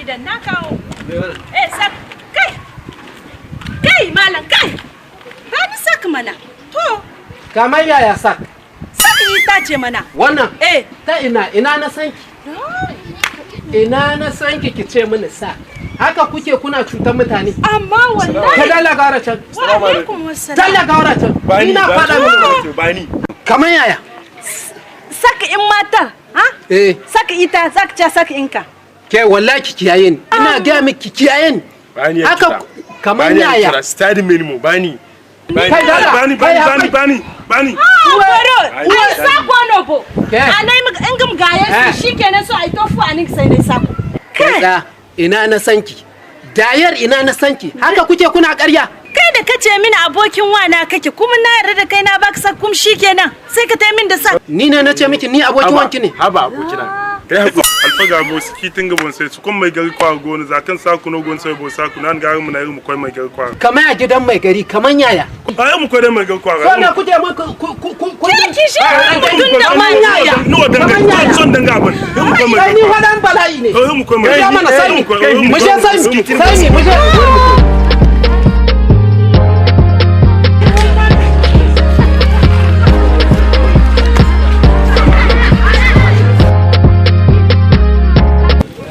gidan na kawo. Sak. Kai malam kai. Ba ni sak mana. To. Kamar yaya sak? Sak ita ce mana. Wannan? Ta ina na san ki. Ina na san ki ce mini sak. Haka kuke kuna cutar mutane. Amma wallahi. Ka dala gawara can. Wa alaikum wassalam. Dala gawara can. Ina faɗa mini. Bani. Kamar yaya? Sak in mata. Ha? Sak ita, sak inka. Ke wallahi ki kiyaye ni. Ina ga miki kiyaye ni. Bani. Haka kamar yaya? Study minimum bani. Bani. Waro, ai sako no bo. Anai mu ingam gaye shi shikenan so ai tofu anin sai dai sako. Kai ina na sanki. Dayar ina na sanki. Haka kuke kuna ƙarya. Kai da kace mini abokin wana kake kuma na yarda da kai na baka sakum shikenan. Sai ka tai min da sak. Ni ne nace miki ni abokin wanki ne. Haba abokina. Kai haka alfaga mo sikitin gabon sai su kun mai gari kwa gona zakan saku no gon sai bo saku nan ga mu na yi mu kai mai gari kwa. Kamar a gidan mai gari kaman yaya. Ai mu kai mai gari kwa. So ne kuje mu ku ki shi mutun da man yaya. No danga son danga ban. Mu kai mai. Ni wadan bala'i ne. Mu kai mai. Ya mana sai mu je sai mu je.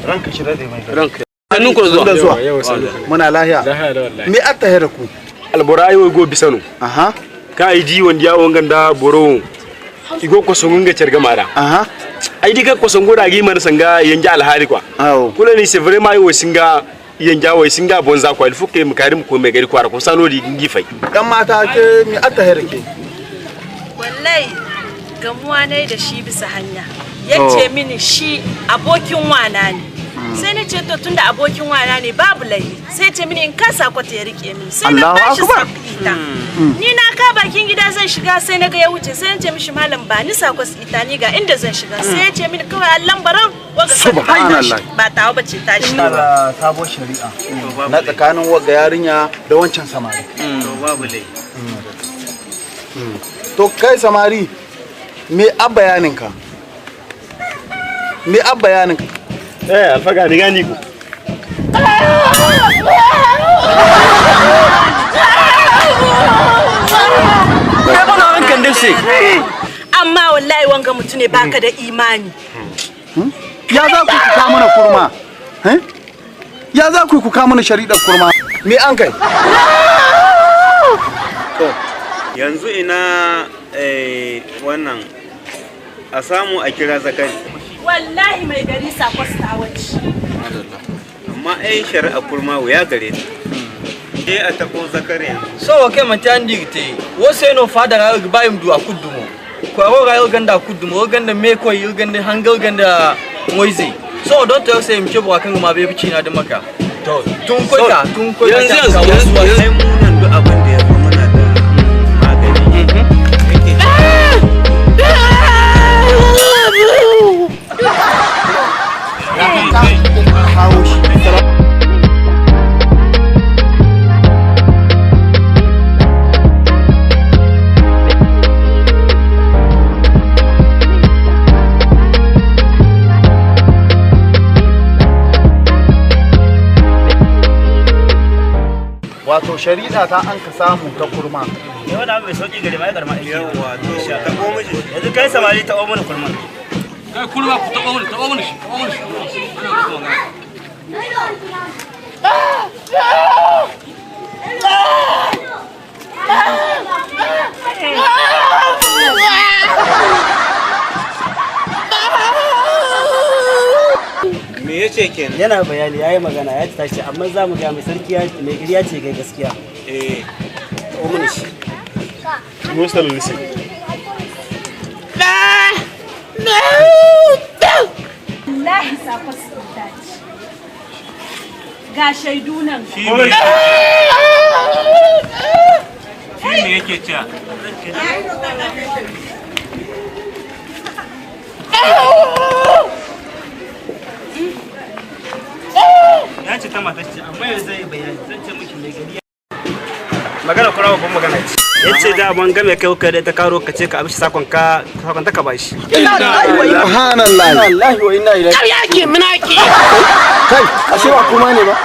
Ranka shi rade mai ranka hannun ku zuwa muna lahiya me atta hera ku alborai wo go bisano aha ka idi wanda ya wanganda boro igo ko songunga cerga mara aha ai diga ko songoda gi mar sanga yanja alhari kwa awo kula ni c'est vraiment wo singa yanja wo singa bonza kwa il faut que makarim ko me gari kwa ko sano di ngi fai dan mata ke me atta hera ke wallahi gamuwa ne da shi bisa hanya yace mini shi abokin wana ne sai ni ce to tunda abokin wana ne babu laifi sai ce mini in ka sako ta ya rike mini sai na bashi ita ni na ka bakin gida zan shiga sai na ga ya wuce sai na ce mishi malam ba ni sako ita ni ga inda zan shiga sai ya ce mini kawai Allah baran waga subhanallah ba tawo bace tashi sabo shari'a na tsakanin waga yarinya da wancan samari to babu laifi to kai samari me abayaninka me abayaninka alfaga ni gani ko kai bana rankan dace amma wallahi wanga mutune baka da imani ya za ku ka mana kurma ya za ku ka mana shari'ar kurma me an kai to yanzu ina wannan a samu a kira zakari wallahi mai gari sako stawaci amma ai shari'a kurma wuya gare ta a tako zakari so kai matan digite wo sai no fada ga bayim du akudumo ko ro ga ganda akudumo ganda me ko ganda hangal ganda moize so don to sai mke bo kan ma be bici na da maka to tun koita yanzu sai mu nan duk abin da ya zo muna da magani wato shari'a ta an ka samu ta kurma yau da mai sauki gare mai garma aiki yawa to ta ko miji yanzu kai samari ta omo kurman kai kurma ku ta omo shi me yace kenan yana bayani yayi magana ya tashi amma za mu ga mai sarki mai gari ya ce kai gaskiya o mun shi musal lisi wallahi sako stawaci ga shaidu nan shi me yake cewa magana kura babban magana ce yace da ban game kai ka da ta karo ka ce ka amshi sakon ta ka bashi subhanallah wallahi wa inna ilaihi kar yake munaki kai ashe ba kuma ne ba